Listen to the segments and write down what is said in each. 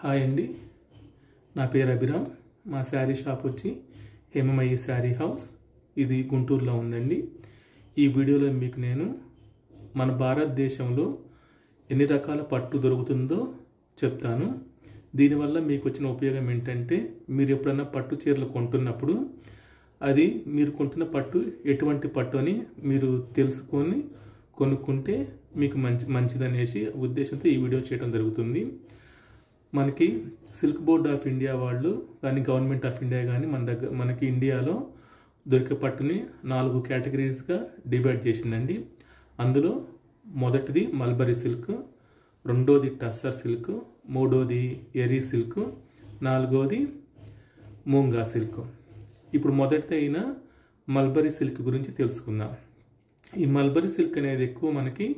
Hi అండి, నా పేరు అభిరామ్. మా శారీ షాప్ వచ్చి హేమమయ్యి శారీ హౌస్, ఇది గుంటూరులో ఉందండి. ఈ వీడియోలో మీకు నేను మన భారతదేశంలో ఎన్ని రకాల పట్టు దొరుకుతుందో చెప్తాను. దీనివల్ల మీకు వచ్చిన ఉపయోగం ఏంటంటే, మీరు ఎప్పుడన్నా పట్టు చీరలు కొంటున్నప్పుడు అది మీరు కొంటున్న పట్టు ఎటువంటి పట్టు అని మీరు తెలుసుకొని కొనుక్కుంటే మీకు మంచిదనేసి ఉద్దేశంతో ఈ వీడియో చేయడం జరుగుతుంది. మనకి సిల్క్ బోర్డ్ ఆఫ్ ఇండియా వాళ్ళు కానీ గవర్నమెంట్ ఆఫ్ ఇండియా కానీ మనకి ఇండియాలో దొరికే పట్టుని 4 కేటగిరీస్గా డివైడ్ చేసిందండి. అందులో మొదటిది మల్బరీ సిల్క్, రెండోది టస్సర్ సిల్క్, మూడోది ఎరీ సిల్క్, నాలుగోది మూంగా సిల్క్. ఇప్పుడు మొదటిది అయిన మల్బరీ సిల్క్ గురించి తెలుసుకుందాం. ఈ మల్బరీ సిల్క్ అనేది ఎక్కువ మనకి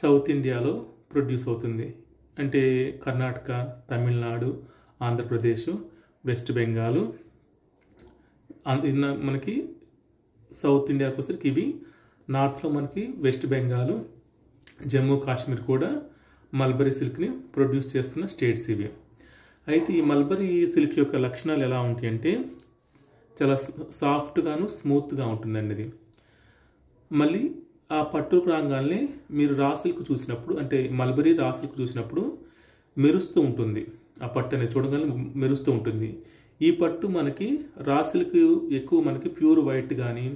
సౌత్ ఇండియాలో ప్రొడ్యూస్ అవుతుంది. అంటే కర్ణాటక, తమిళనాడు, ఆంధ్రప్రదేశ్, వెస్ట్ బెంగాల్, మనకి సౌత్ ఇండియాకి వచ్చేసరికి ఇవి. నార్త్లో మనకి వెస్ట్ బెంగాల్, జమ్మూ కాశ్మీర్ కూడా మల్బరీ సిల్క్ని ప్రొడ్యూస్ చేస్తున్న స్టేట్స్ ఇవి. అయితే ఈ మల్బరీ సిల్క్ యొక్క లక్షణాలు ఎలా ఉంటాయంటే, చాలా సాఫ్ట్గాను స్మూత్గా ఉంటుందండి ఇది. మళ్ళీ ఆ పట్టుకు రాగానే మీరు రా సిల్క్ చూసినప్పుడు, అంటే మల్బరీ రా సిల్క్ చూసినప్పుడు మెరుస్తూ ఉంటుంది. ఆ పట్టు అనేది చూడగానే మెరుస్తూ ఉంటుంది. ఈ పట్టు మనకి రా సిల్క్ ఎక్కువ మనకి ప్యూర్ వైట్ కానీ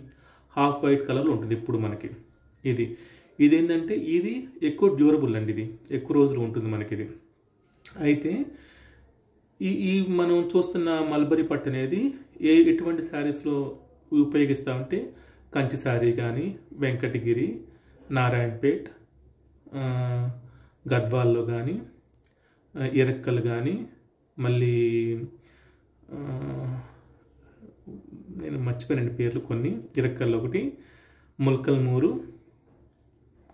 హాఫ్ వైట్ కలర్లో ఉంటుంది. ఇప్పుడు మనకి ఇదేంటంటే ఇది ఎక్కువ డ్యూరబుల్ అండి, ఇది ఎక్కువ రోజులు ఉంటుంది మనకి ఇది. అయితే ఈ మనం చూస్తున్న మల్బరీ పట్టు అనేది ఎటువంటి శారీస్లో ఉపయోగిస్తామంటే, కంచి శారీ కానీ, వెంకటగిరి, నారాయణపేట్, గద్వాల్లో కానీ, ఇరక్కలు కానీ, మళ్ళీ నేను మర్చిపోయానండి పేర్లు కొన్ని. ఇరక్కల్లో ఒకటి, ముల్కల్మూరు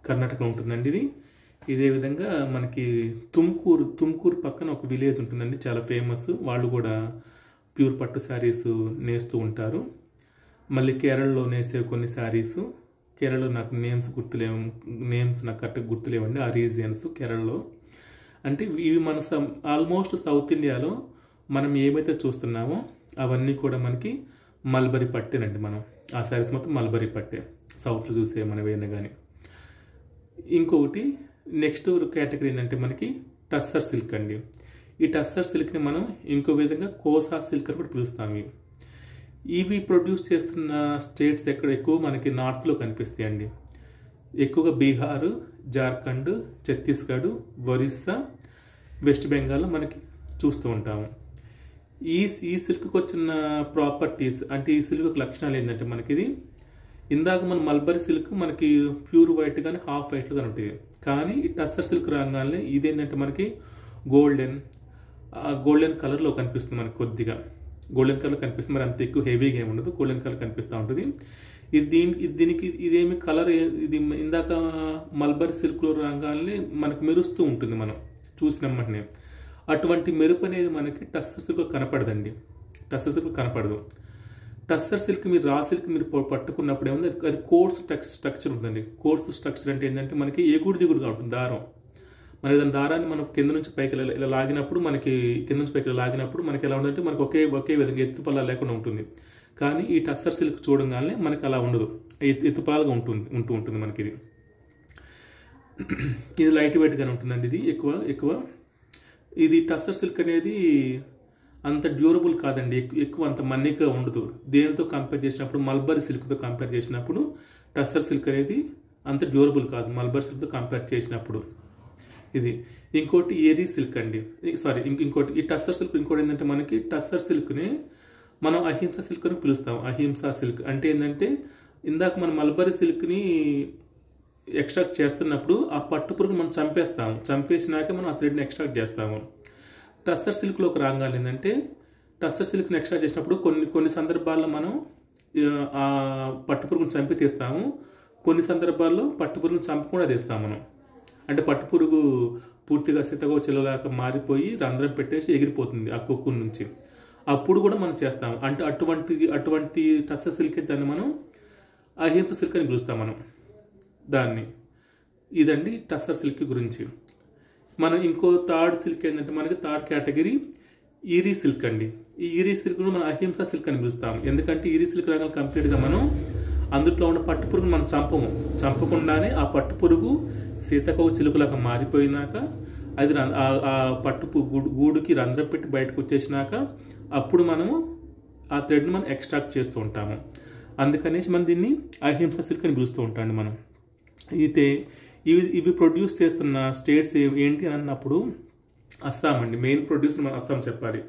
కర్ణాటకలో ఉంటుందండి ఇది. ఇదే విధంగా మనకి తుమ్కూరు పక్కన ఒక విలేజ్ ఉంటుందండి, చాలా ఫేమస్. వాళ్ళు కూడా ప్యూర్ పట్టు శారీస్ నేస్తూ ఉంటారు. మళ్ళీ కేరళలో నేసే కొన్ని శారీస్, కేరళలో నాకు నేమ్స్ నాకు కరెక్ట్గా గుర్తులేవండి, ఆ రీజియన్స్ కేరళలో. అంటే ఇవి మన ఆల్మోస్ట్ సౌత్ ఇండియాలో మనం ఏమైతే చూస్తున్నామో అవన్నీ కూడా మనకి మల్బరీ పట్టేనండి. మనం ఆ శారీస్ మొత్తం మల్బరీ పట్టే, సౌత్లో చూసే మనవేనా కానీ. ఇంకొకటి నెక్స్ట్ కేటగిరీ ఏంటంటే మనకి టస్సర్ సిల్క్ అండి. ఈ టస్సర్ సిల్క్ని మనం ఇంకో విధంగా కోసా సిల్క్ అని కూడా పిలుస్తాము. ఇవి ప్రొడ్యూస్ చేస్తున్న స్టేట్స్ ఎక్కడ ఎక్కువ మనకి నార్త్లో కనిపిస్తాయండి. ఎక్కువగా బీహార్, జార్ఖండ్, ఛత్తీస్గఢ్, ఒరిస్సా, వెస్ట్ బెంగాల్లో మనకి చూస్తూ ఉంటాము. ఈ సిల్క్కి వచ్చిన ప్రాపర్టీస్, అంటే ఈ సిల్క్ లక్షణాలు ఏంటంటే మనకి ఇది ఇందాక మన మల్బరీ సిల్క్ మనకి ప్యూర్ వైట్ కానీ హాఫ్ వైట్లో కానీ ఉంటుంది. కానీ ఈ టస్సర్ సిల్క్ రాగానే ఇదేంటంటే మనకి గోల్డెన్ కలర్లో కనిపిస్తుంది. మనకి కొద్దిగా గోల్డెన్ కలర్ కనిపిస్తుంది, మరి అంత ఎక్కువ హెవీగా ఏమి ఉండదు, గోల్డెన్ కలర్ కనిపిస్తూ ఉంటుంది. దీనికి ఇదేమి కలర్, ఇది ఇందాక మల్బరీ సిల్క్లో రాగానే మనకి మెరుస్తూ ఉంటుంది మనం చూసినమ్మటనే. అటువంటి మెరుపు అనేది మనకి టస్సర్ సిల్క్ కనపడదండి, టస్సర్ సిల్క్ కనపడదు. టస్సర్ సిల్క్ మీరు రా సిల్క్ మీరు పట్టుకున్నప్పుడు ఏముంది, అది కోర్స్ స్ట్రక్చర్ ఉందండి. కోర్స్ స్ట్రక్చర్ అంటే ఏంటంటే మనకి ఎగుడు దిగుడుగా ఉంటుంది దారం. మన ఏదైనా దారాన్ని మనం కింద నుంచి పైకి ఇలా లాగినప్పుడు, మనకి కింద నుంచి పైకి లాగినప్పుడు మనకి ఎలా ఉందంటే మనకి ఒకే విధంగా ఎత్తుపల్లా లేకుండా ఉంటుంది. కానీ ఈ టస్సర్ సిల్క్ చూడగానే మనకి అలా ఉండదు, ఎత్తుపల్లాగా ఉంటూ ఉంటుంది మనకి. ఇది లైట్ వెయిట్గానే ఉంటుందండి. ఇది ఎక్కువ ఇది టస్సర్ సిల్క్ అనేది అంత డ్యూరబుల్ కాదండి, ఎక్కువ అంత మన్నిగా ఉండదు. దేనితో కంపేర్ చేసినప్పుడు, మల్బరీ సిల్క్తో కంపేర్ చేసినప్పుడు టస్సర్ సిల్క్ అనేది అంత డ్యూరబుల్ కాదు మల్బరీ సిల్క్తో కంపేర్ చేసినప్పుడు. ఇది ఇంకోటి ఎరీ సిల్క్ అండి, ఇంకోటి ఈ టస్సర్ సిల్క్. ఇంకోటి ఏంటంటే మనకి టస్సర్ సిల్క్ని మనం అహింస సిల్క్ అని పిలుస్తాం. అహింసా సిల్క్ అంటే ఏంటంటే, ఇందాక మనం మల్బరీ సిల్క్ని ఎక్స్ట్రాక్ట్ చేస్తున్నప్పుడు ఆ పట్టు పురుగు మనం చంపేసినాక మనం ఆ థ్రెడ్ని ఎక్స్ట్రాక్ట్ చేస్తాము. టస్సర్ సిల్క్లోకి రాగానే ఏంటంటే, టస్సర్ సిల్క్ని ఎక్స్ట్రాక్ట్ చేసినప్పుడు కొన్ని సందర్భాల్లో మనం ఆ పట్టు పురుగుని చంపి తీస్తాము, కొన్ని సందర్భాల్లో పట్టు పురుగుని చంపకుండా తీస్తాము మనం. అంటే పట్టు పురుగు పూర్తిగా సీతకోచిల్లలాగా మారిపోయి రంధ్రం పెట్టేసి ఎగిరిపోతుంది ఆ కొక్కు నుంచి, అప్పుడు కూడా మనం చేస్తాము. అంటే అటువంటి టస్సర్ సిల్క్ దాన్ని మనం అహింస సిల్క్ అని పిలుస్తాం మనం దాన్ని. ఇదండి టస్సర్ సిల్క్ గురించి. మనం ఇంకో థర్డ్ సిల్క్ ఏంటంటే మనకి థర్డ్ కేటగిరీ ఈరీ సిల్క్ అండి. ఈ ఈరీ సిల్క్ను మనం అహింసా సిల్క్ అని పిలుస్తాం. ఎందుకంటే ఈరీ సిల్క్ రంగాలు కంప్లీట్గా మనం అందులో ఉన్న పట్టు పురుగును మనం చంపకుండానే ఆ పట్టు పురుగు సీతాకోక చిలుకలాగా మారిపోయినాక అది ఆ పట్టు గూడుకి రంధ్రం పెట్టి బయటకు వచ్చేసినాక అప్పుడు మనము ఆ థ్రెడ్ని మనం ఎక్స్ట్రాక్ట్ చేస్తూ ఉంటాము. అందుకనేసి మనం దీన్ని అహింసా సిల్క్ అని పిలుస్తూ ఉంటాం మనం. అయితే ఇవి ప్రొడ్యూస్ చేస్తున్న స్టేట్స్ ఏంటి అని అన్నప్పుడు అస్సాం అండి. మెయిన్ ప్రొడ్యూసర్ మనం అస్సాం చెప్పాలి.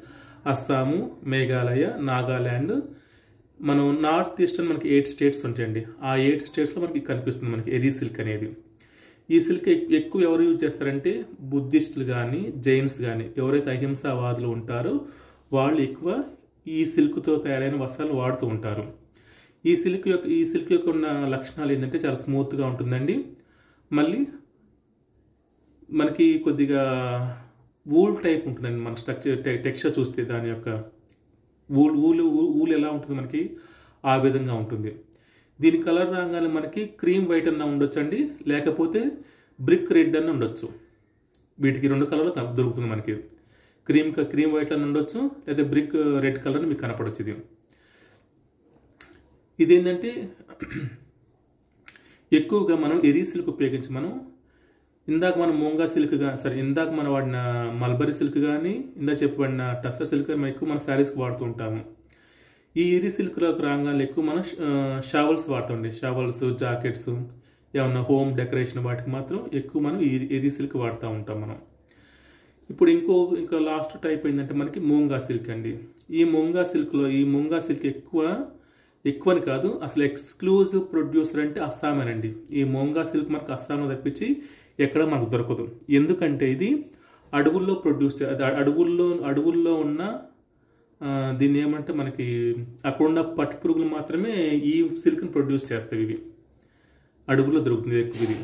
అస్సాము, మేఘాలయ, నాగాల్యాండ్, మనం నార్త్ ఈస్టర్న్ మనకి 8 స్టేట్స్ ఉంటాయండి. ఆ 8 స్టేట్స్లో మనకి కనిపిస్తుంది మనకి ఎరీ సిల్క్ అనేది. ఈ సిల్క్ ఎక్కువ ఎవరు యూజ్ చేస్తారంటే బుద్ధిస్టులు కానీ జైన్స్ కానీ ఎవరైతే అహింసావాదులు ఉంటారో వాళ్ళు ఎక్కువ ఈ సిల్క్తో తయారైన వస్త్రాలు వాడుతూ ఉంటారు. ఈ సిల్క్ యొక్క ఉన్న లక్షణాలు ఏంటంటే చాలా స్మూత్గా ఉంటుందండి. మళ్ళీ మనకి కొద్దిగా వూల్ టైప్ ఉంటుందండి. మన స్ట్రక్చర్ టెక్స్చర్ చూస్తే దాని యొక్క ఊలు ఎలా ఉంటుంది మనకి ఆ విధంగా ఉంటుంది. దీని కలర్ రాగానే మనకి క్రీమ్ వైట్ అన్న ఉండొచ్చండి, లేకపోతే బ్రిక్ రెడ్ అన్న ఉండొచ్చు. వీటికి 2 కలర్లు దొరుకుతుంది మనకి. క్రీమ్ వైట్ అన్న ఉండొచ్చు, లేదా బ్రిక్ రెడ్ కలర్ మీకు కనపడవచ్చు. ఇదేంటంటే ఎక్కువగా మనం ఎరీ సిల్క్ ఉపయోగించి ఇందాక మనం మూంగా సిల్క్ ఇందాక మనం వాడిన మల్బరీ సిల్క్ కానీ ఇందాక చెప్పబడిన టస్సర్ సిల్క్ కానీ ఎక్కువ మన శారీస్కి వాడుతూ ఉంటాము. ఈ ఎరీ సిల్క్లోకి రాగానే ఎక్కువ మనం షావల్స్ వాడుతుండే, షావల్స్, జాకెట్స్, ఏమన్నా హోమ్ డెకరేషన్ వాటికి మాత్రం ఎక్కువ మనం ఎరీ సిల్క్ వాడుతూ ఉంటాం మనం. ఇప్పుడు ఇంకా లాస్ట్ టైప్ ఏంటంటే మనకి మూంగా సిల్క్ అండి. ఈ మూంగా సిల్క్ ఎక్కువని కాదు, అసలు ఎక్స్క్లూజివ్ ప్రొడ్యూసర్ అంటే అస్సామేనండి. ఈ మూంగా సిల్క్ మనకు అస్సాంలో తప్పించి ఎక్కడ మనకు దొరకదు. ఎందుకంటే ఇది అడవుల్లో అడవుల్లో ఉన్న దీన్ని ఏమంటే మనకి అక్కడున్న పట్టు పురుగులు మాత్రమే ఈ సిల్క్ని ప్రొడ్యూస్ చేస్తాయి. ఇవి అడవుల్లో దొరుకుతుంది ఎక్కువ.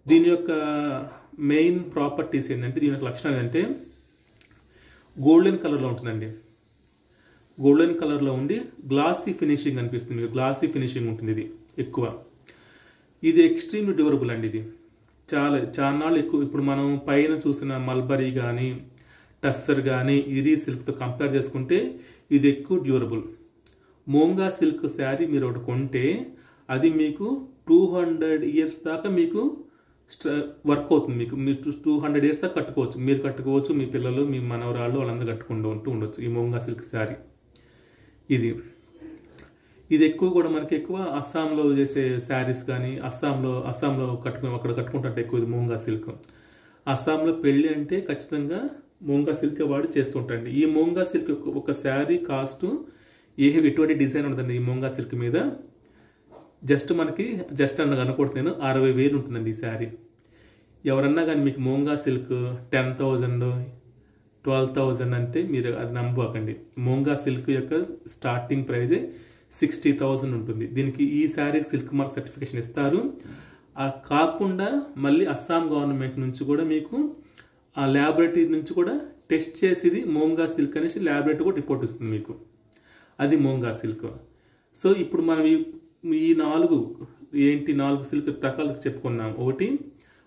దీని యొక్క మెయిన్ ప్రాపర్టీస్ ఏంటంటే, దీని యొక్క లక్షణాలు ఏంటంటే గోల్డెన్ కలర్లో ఉంటుందండి. గోల్డెన్ కలర్లో ఉండి గ్లాసీ ఫినిషింగ్ అనిపిస్తుంది మీకు. గ్లాసీ ఫినిషింగ్ ఉంటుంది ఇది ఎక్కువ. ఇది ఎక్స్ట్రీమ్లీ డ్యూరబుల్ అండి. ఇది చాలా ఎక్కువ. ఇప్పుడు మనం పైన చూసిన మల్బరీ కానీ టస్సర్ కానీ ఇరీ సిల్క్తో కంపేర్ చేసుకుంటే ఇది ఎక్కువ డ్యూరబుల్. మూంగా సిల్క్ శారీ మీరు ఒకటి కొంటే అది మీకు 200 years దాకా మీకు వర్క్ అవుతుంది. మీరు 200 years దాకా కట్టుకోవచ్చు. మీరు కట్టుకోవచ్చు, మీ పిల్లలు, మీ మనవరాళ్ళు వాళ్ళందరూ కట్టుకుంటూ ఉండొచ్చు ఈ మూంగా సిల్క్ శారీ. ఇది ఎక్కువ కూడా మనకి ఎక్కువ అస్సాంలో చేసే శారీస్ కానీ అస్సాంలో అక్కడ కట్టుకుంటుంటే ఎక్కువ ఇది మూంగా సిల్క్. అస్సాంలో పెళ్ళి అంటే ఖచ్చితంగా మూంగా సిల్క్ వాడి చేస్తుంటండి. ఈ మూంగా సిల్క్ ఒక శారీ కాస్ట్ ఎటువంటి డిజైన్ ఉంటుందండి ఈ మూంగా సిల్క్ మీద. మనకి అన్న కనుకోవట్లేదు 60,000 ఉంటుందండి ఈ శారీ. ఎవరన్నా కానీ మీకు మూంగా సిల్క్ 10,000 12,000 అంటే మీరు అది నమ్మకండి. మూంగా సిల్క్ యొక్క స్టార్టింగ్ ప్రైజే 60,000 ఉంటుంది. దీనికి ఈ శారీ సిల్క్ మార్క్ సర్టిఫికేషన్ ఇస్తారు. కాకుండా మళ్ళీ అస్సాం గవర్నమెంట్ నుంచి కూడా మీకు ఆ ల్యాబొరేటరీ నుంచి కూడా టెస్ట్ చేసేది మూంగా సిల్క్ అనేసి ల్యాబొరేటరీ కూడా రిపోర్ట్ ఇస్తుంది మీకు. అది మూంగా సిల్క్. సో ఇప్పుడు మనం ఈ 4 సిల్క్ రకాలకు చెప్పుకున్నాం. ఒకటి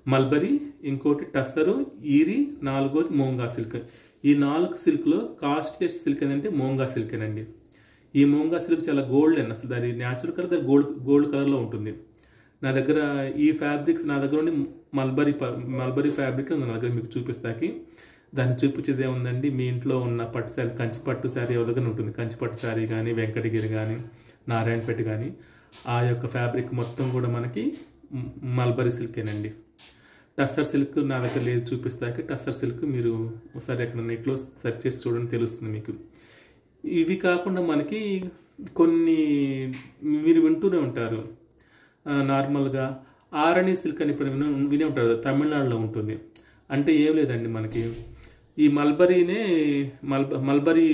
మల్బరీ, ఇంకోటి టస్సరు, ఈరీ, 4వది మూంగా సిల్క్. ఈ 4 సిల్క్లో కాస్ట్లీయెస్ట్ సిల్క్ ఏంటంటే మూంగా సిల్కేనండి. ఈ మూంగా సిల్క్ చాలా గోల్డెన్, అసలు దాని న్యాచురల్ కలర్ గోల్డ్ కలర్లో ఉంటుంది. నా దగ్గర ఈ ఫ్యాబ్రిక్స్ నా దగ్గర ఉండి మల్బరీ ఫ్యాబ్రిక్ నా దగ్గర మీకు చూపిస్తాకి. దాన్ని చూపించేది ఏముందండి, మీ ఇంట్లో ఉన్న పట్టు శారీ, కంచి పట్టు శారీ ఎవరి దగ్గర ఉంటుంది. కంచి పట్టు శారీ కానీ, వెంకటగిరి కానీ, నారాయణపేట కానీ, ఆ యొక్క ఫ్యాబ్రిక్ మొత్తం కూడా మనకి మల్బరీ సిల్కేనండి. టస్సర్ సిల్క్ నా దగ్గర లేదు, చూపిస్తాకి. టస్సర్ సిల్క్ మీరు ఒకసారి ఎక్కడ నెట్లో సెర్చ్ చేసి చూడండి, తెలుస్తుంది మీకు. ఇవి కాకుండా మనకి కొన్ని మీరు వింటూనే ఉంటారు నార్మల్గా ఆరణి సిల్క్ అని ఇప్పుడు వినే ఉంటారు, తమిళనాడులో ఉంటుంది. అంటే ఏం లేదండి, మనకి ఈ మల్బరీ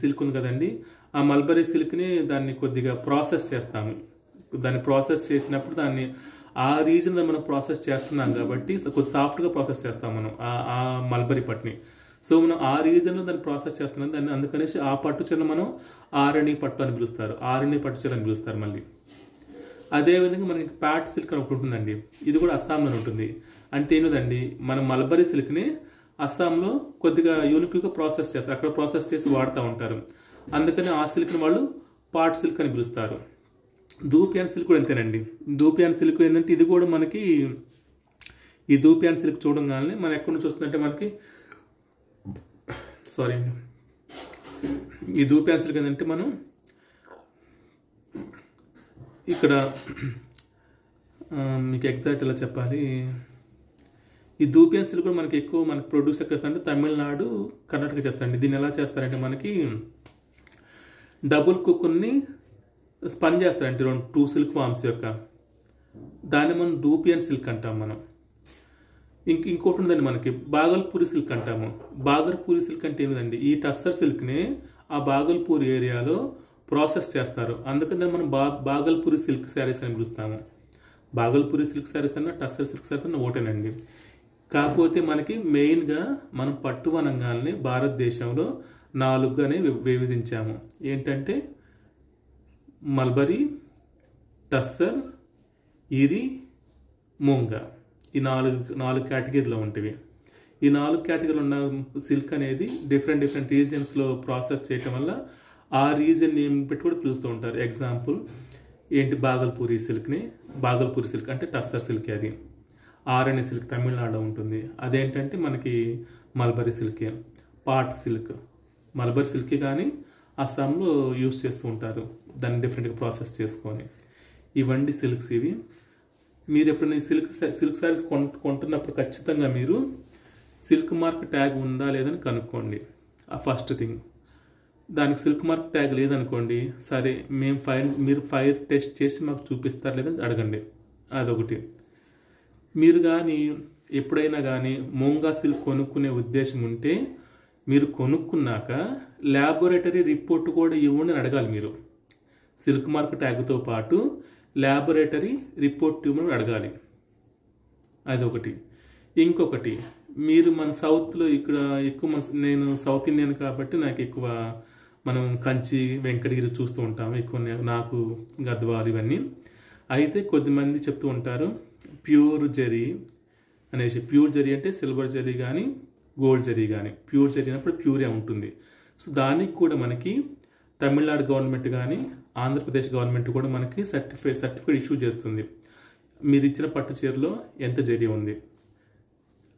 సిల్క్ ఉంది కదండి, ఆ మల్బరీ సిల్క్ని దాన్ని కొద్దిగా ప్రాసెస్ చేస్తాము. దాన్ని ప్రాసెస్ చేసినప్పుడు దాన్ని ఆ రీజన్లో మనం ప్రాసెస్ చేస్తున్నాం కాబట్టి కొద్ది సాఫ్ట్గా ప్రాసెస్ చేస్తాం మనం ఆ మల్బరీ పట్టుని. సో మనం ఆ రీజన్లో దాన్ని ప్రాసెస్ చేస్తున్నాం. దాన్ని అందుకనేసి ఆ పట్టు చీరలు మనం ఆరణి పట్టు అని పిలుస్తారు, ఆరణి పట్టు చీర అని పిలుస్తారు. మళ్ళీ అదేవిధంగా మనకి ప్యాట్ సిల్క్ అని ఒకటి ఉంటుందండి. ఇది కూడా అస్సాంలో ఉంటుంది. అంటే ఏమిదండి, మన మల్బరీ సిల్క్ని అస్సాంలో కొద్దిగా యూనిక్గా ప్రాసెస్ చేస్తారు, అక్కడ ప్రాసెస్ చేసి వాడుతూ ఉంటారు. అందుకని ఆ సిల్క్ని వాళ్ళు పాట్ సిల్క్ అని పిలుస్తారు. ధూపియాన్ సిల్క్ కూడా అంతేనండి. ధూపియాన్ సిల్క్ ఏంటంటే ఇది కూడా మనకి, ఈ ధూపియాన్ సిల్క్ చూడంగానే మనం ఎక్కడి నుంచి వస్తుందంటే మనకి, సారీ అండి, ఈ ధూపియాన్ సిల్క్ ఏంటంటే మనం ఇక్కడ మీకు ఎగ్జాక్ట్ ఎలా చెప్పాలి, ఈ ధూపియాన్ సిల్క్ కూడా మనకి ఎక్కువ మనకి ప్రొడ్యూస్ ఎక్కడ చేస్తారంటే తమిళనాడు, కర్ణాటక చేస్తారండి. దీన్ని ఎలా చేస్తారంటే మనకి డబుల్ కుక్కుని స్పన్ చేస్తారంటే 2 సిల్క్ ఫార్మ్స్ యొక్క, దాన్ని మనం ధూపియాన్ సిల్క్ అంటాం మనం. ఇంకోటి ఉందండి మనకి బాగల్పూరి సిల్క్ అంటాము. బాగల్పూరి సిల్క్ అంటే ఏమిదండి, ఈ టస్సర్ సిల్క్ని ఆ బాగల్పూర్ ఏరియాలో ప్రాసెస్ చేస్తారు, అందుకని మనం బాగల్పూరి సిల్క్ శారీస్ అని పిలుస్తాము. బాగల్పూరి సిల్క్ శారీస్ అన్న టస్సర్ సిల్క్ శారీస్ అన్న ఒకటేనండి. కాకపోతే మనకి మెయిన్గా మనం పట్టు వనంగాల్ని భారతదేశంలో 4గానే విభజించాము. ఏంటంటే మల్బరీ, టస్సర్, ఇరి, మూంగా, ఈ 4 కేటగిరీలో ఉంటుంది. ఈ 4 కేటగిరీలో ఉన్న సిల్క్ అనేది డిఫరెంట్ రీజియన్స్లో ప్రాసెస్ చేయటం వల్ల ఆ రీజన్ నేమ్ పెట్టి కూడా పిలుస్తూ ఉంటారు. ఎగ్జాంపుల్ ఏంటి, బాగల్పూరి సిల్క్ అంటే టస్సర్ సిల్క్, అది ఆరణి సిల్క్ తమిళనాడులో ఉంటుంది. అదేంటంటే మనకి మల్బరీ సిల్కే. పాట్ సిల్క్ మల్బరీ సిల్క్ కానీ అస్సాంలో యూస్ చేస్తూ ఉంటారు, దాన్ని డిఫరెంట్గా ప్రాసెస్ చేసుకొని. ఇవన్నీ సిల్క్స్ ఇవి. మీరు ఎప్పుడైనా సిల్క్ శారీస్ కొంటున్నప్పుడు ఖచ్చితంగా మీరు సిల్క్ మార్క్ ట్యాగ్ ఉందా లేదని కనుక్కోండి. ఆ ఫస్ట్ థింగ్. దానికి సిల్క్ మార్క్ ట్యాగ్ లేదనుకోండి, సరే మీరు ఫైర్ టెస్ట్ చేసి మాకు చూపిస్తారు లేదని అడగండి. అదొకటి. మీరు కానీ ఎప్పుడైనా కానీ మూంగా సిల్క్ కొనుక్కునే ఉద్దేశం ఉంటే మీరు కొనుక్కున్నాక ల్యాబొరేటరీ రిపోర్ట్ కూడా ఇవ్వండి అని అడగాలి. మీరు సిల్క్ మార్క్ ట్యాగ్తో పాటు ల్యాబొరేటరీ రిపోర్ట్ ఇవ్వమని అడగాలి. అదొకటి. ఇంకొకటి, మీరు మన సౌత్లో ఇక్కడ ఎక్కువ నేను సౌత్ ఇండియన్ కాబట్టి నాకు ఎక్కువ మనం కంచి, వెంకటగిరి చూస్తూ ఉంటాము ఎక్కువ, నాకు గద్వాలు ఇవన్నీ. అయితే కొద్దిమంది చెప్తూ ఉంటారు ప్యూర్ జరీ అనేసి. ప్యూర్ జరీ అంటే సిల్వర్ జరీ కానీ గోల్డ్ జరీ కానీ, ప్యూర్ జరీ అన్నప్పుడు ప్యూరే ఉంటుంది. సో దానికి కూడా మనకి తమిళనాడు గవర్నమెంట్ కానీ ఆంధ్రప్రదేశ్ గవర్నమెంట్ కూడా మనకి సర్టిఫికేట్ ఇష్యూ చేస్తుంది. మీరు ఇచ్చిన పట్టు చీరలో ఎంత జరీ ఉంది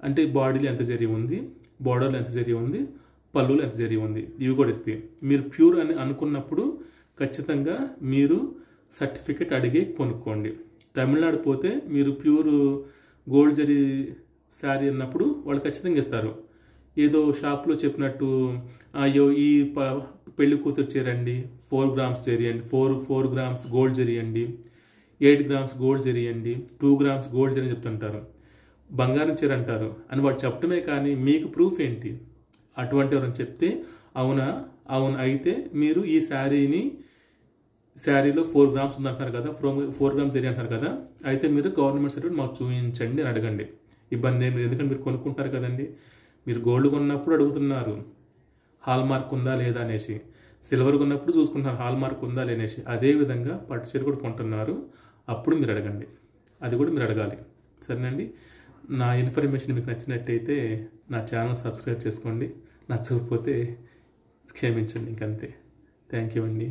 అంటే, బాడీలో ఎంత జరీ ఉంది, బోర్డర్లో ఎంత జరీ ఉంది, పళ్ళులో ఎంత జరీ ఉంది, ఇవి కూడా ఇస్తాయి. మీరు ప్యూర్ అని అనుకున్నప్పుడు ఖచ్చితంగా మీరు సర్టిఫికేట్ అడిగి కొనుక్కోండి. తమిళనాడు పోతే మీరు ప్యూర్ గోల్డ్ జరీ శారీ అన్నప్పుడు వాళ్ళు ఖచ్చితంగా ఇస్తారు. ఏదో షాప్లో చెప్పినట్టు అయ్యో ఈ పెళ్లి కూతురు చీర అండి 4 గ్రామ్స్ జరీ అండి, 4 గ్రామ్స్ గోల్డ్ జరీ అండి, 8 గ్రామ్స్ గోల్డ్ జరీ అండి, 2 గ్రామ్స్ గోల్డ్ జరీ అని చెప్తుంటారు. బంగారం చీర అంటారు అని వాడు చెప్పడమే కానీ మీకు ప్రూఫ్ ఏంటి? అటువంటి ఎవరైనా చెప్తే అవును అయితే మీరు ఈ శారీలో 4 గ్రామ్స్ ఉందంటున్నారు కదా, 4 గ్రామ్స్ జరీ అంటున్నారు కదా, అయితే మీరు గవర్నమెంట్ సర్టిఫికేట్ మాకు చూపించండి అని అడగండి. ఇబ్బంది ఏం లేదు, ఎందుకంటే మీరు కొనుక్కుంటారు కదండి. మీరు గోల్డ్ కొన్నప్పుడు అడుగుతున్నారు హాల్ మార్క్ ఉందా లేదా అనేసి, సిల్వర్ కొన్నప్పుడు చూసుకుంటున్నారు హాల్ మార్క్ ఉందా లేనేసి. అదేవిధంగా పట్టు చీర కూడా కొంటున్నారు, అప్పుడు మీరు అడగండి, అది కూడా మీరు అడగాలి. సరేనండి. నా ఇన్ఫర్మేషన్ మీకు నచ్చినట్టయితే నా ఛానల్ సబ్స్క్రైబ్ చేసుకోండి, నచ్చకపోతే క్షమించండి, ఇంకంతే. థ్యాంక్ యూ అండి.